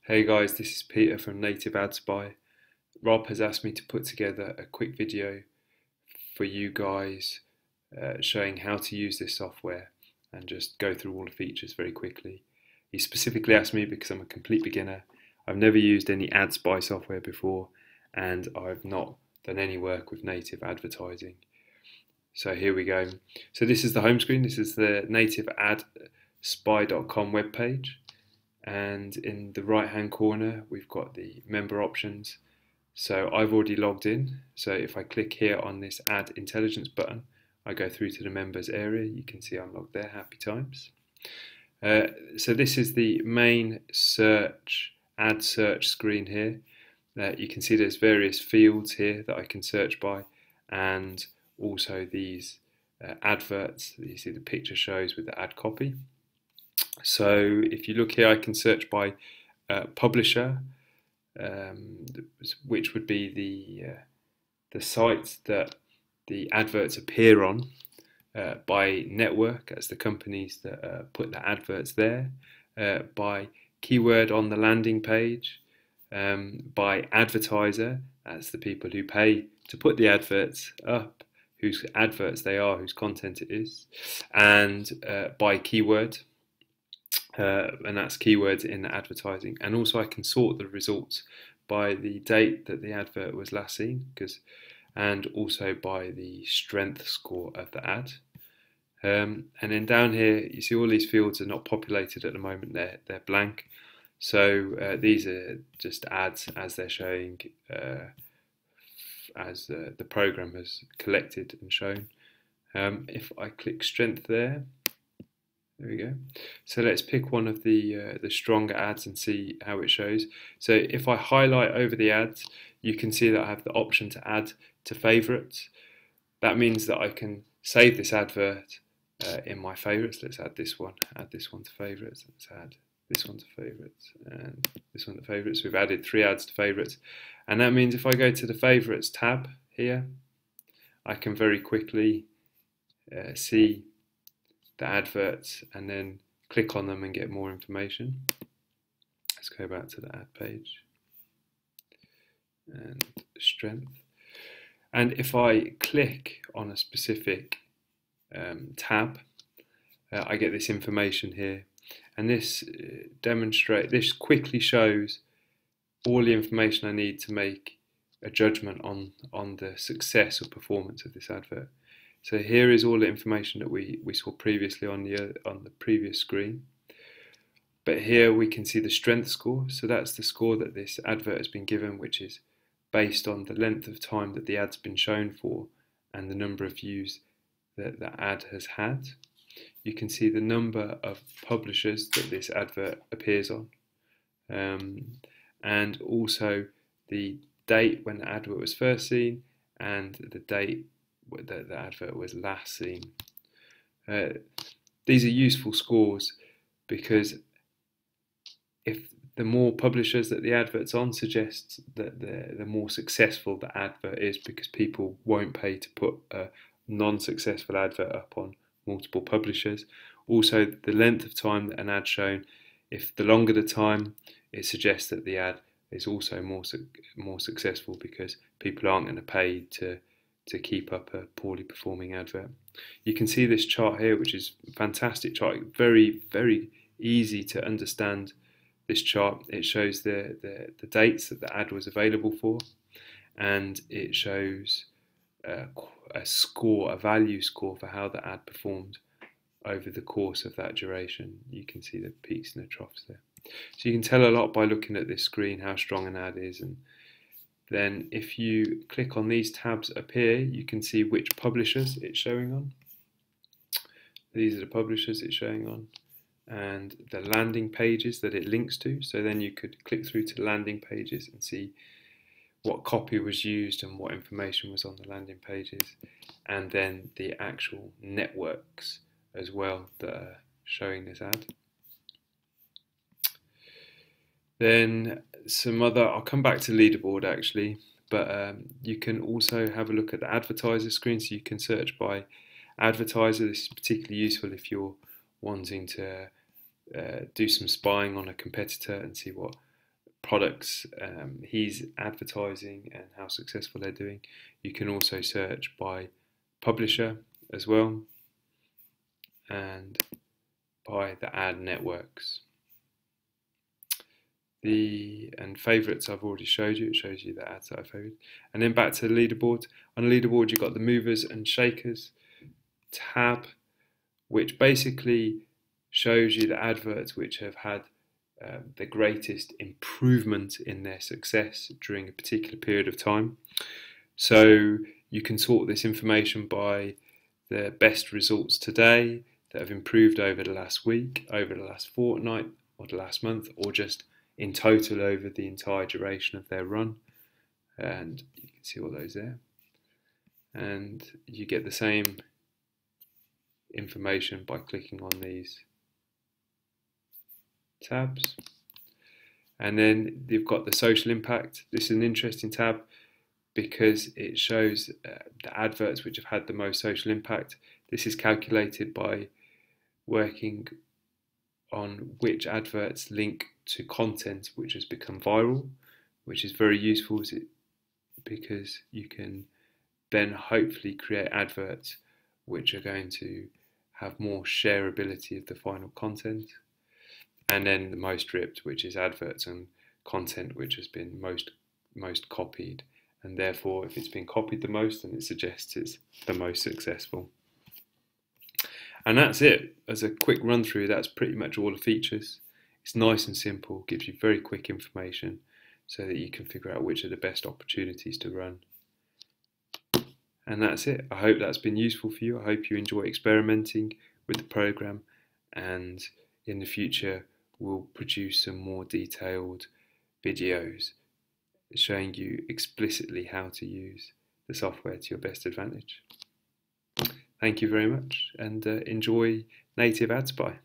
Hey guys, this is Peter from Native Ad Spy. Rob has asked me to put together a quick video for you guys showing how to use this software and just go through all the features very quickly. He specifically asked me because I'm a complete beginner. I've never used any Ad Spy software before and I've not done any work with native advertising. So here we go. So this is the home screen. This is the nativeadspy.com webpage. And in the right hand corner we've got the member options. So I've already logged in, so if I click here on this add intelligence button I go through to the members area. You can see I'm logged there, happy times. So this is the main ad search screen here. You can see there's various fields here that I can search by, and also these adverts that you see the picture shows with the ad copy. So if you look here, I can search by publisher, which would be the sites that the adverts appear on, by network, as the companies that put the adverts there, by keyword on the landing page, by advertiser, that's the people who pay to put the adverts up, whose adverts they are, whose content it is, and by keyword. And that's keywords in the advertising, and also I can sort the results by the date that the advert was last seen, and also by the strength score of the ad. And then down here you see all these fields are not populated at the moment, they're blank. So these are just ads as they're showing, as the program has collected and shown. If I click strength there we go. So let's pick one of the stronger ads and see how it shows. So if I highlight over the ads, you can see that I have the option to add to favorites. That means that I can save this advert in my favorites. Let's add this one to favorites. Let's add this one to favorites and this one to favorites. We've added 3 ads to favorites, and that means if I go to the favorites tab here, I can very quickly see the adverts and then click on them and get more information. Let's go back to the ad page and strength, and if I click on a specific tab, I get this information here, and this quickly shows all the information I need to make a judgment on the success or performance of this advert. So here is all the information that we saw previously on the previous screen. But here we can see the strength score. So that's the score that this advert has been given, which is based on the length of time that the ad's been shown for and the number of views that the ad has had. You can see the number of publishers that this advert appears on, and also the date when the advert was first seen and the date that the advert was last seen. These are useful scores because if the more publishers that the advert's on suggests that the more successful the advert is, because people won't pay to put a non-successful advert up on multiple publishers. Also, the length of time that an ad's shown, if the longer the time, it suggests that the ad is also more successful, because people aren't going to pay to keep up a poorly performing advert. You can see this chart here, which is a fantastic chart, very, very easy to understand this chart. It shows the dates that the ad was available for, and it shows a value score for how the ad performed over the course of that duration. You can see the peaks and the troughs there. So you can tell a lot by looking at this screen how strong an ad is, and then if you click on these tabs up here, you can see which publishers it's showing on. These are the publishers it's showing on, and the landing pages that it links to. So then you could click through to the landing pages and see what copy was used and what information was on the landing pages, and then the actual networks as well that are showing this ad. Then I'll come back to leaderboard actually, but you can also have a look at the advertiser screen. So you can search by advertiser. This is particularly useful if you're wanting to do some spying on a competitor and see what products he's advertising and how successful they're doing. You can also search by publisher as well, and by the ad networks. And favourites I've already showed you. It shows you the ads that I favoured. And then back to the leaderboard. On the leaderboard you've got the movers and shakers tab, which basically shows you the adverts which have had the greatest improvement in their success during a particular period of time. So you can sort this information by the best results today that have improved over the last week, over the last fortnight, or the last month, or just in total over the entire duration of their run. And you can see all those there. And you get the same information by clicking on these tabs. And then you've got the social impact. This is an interesting tab because it shows the adverts which have had the most social impact. This is calculated by working on which adverts link to content which has become viral, which is very useful because you can then hopefully create adverts which are going to have more shareability of the final content. And then the most ripped, which is adverts and content which has been most copied, and therefore if it's been copied the most, then it suggests it's the most successful. And that's it. As a quick run through, that's pretty much all the features. It's nice and simple, gives you very quick information so that you can figure out which are the best opportunities to run. And that's it. I hope that's been useful for you. I hope you enjoy experimenting with the program, and in the future we'll produce some more detailed videos showing you explicitly how to use the software to your best advantage. Thank you very much, and enjoy Native Ad Spy.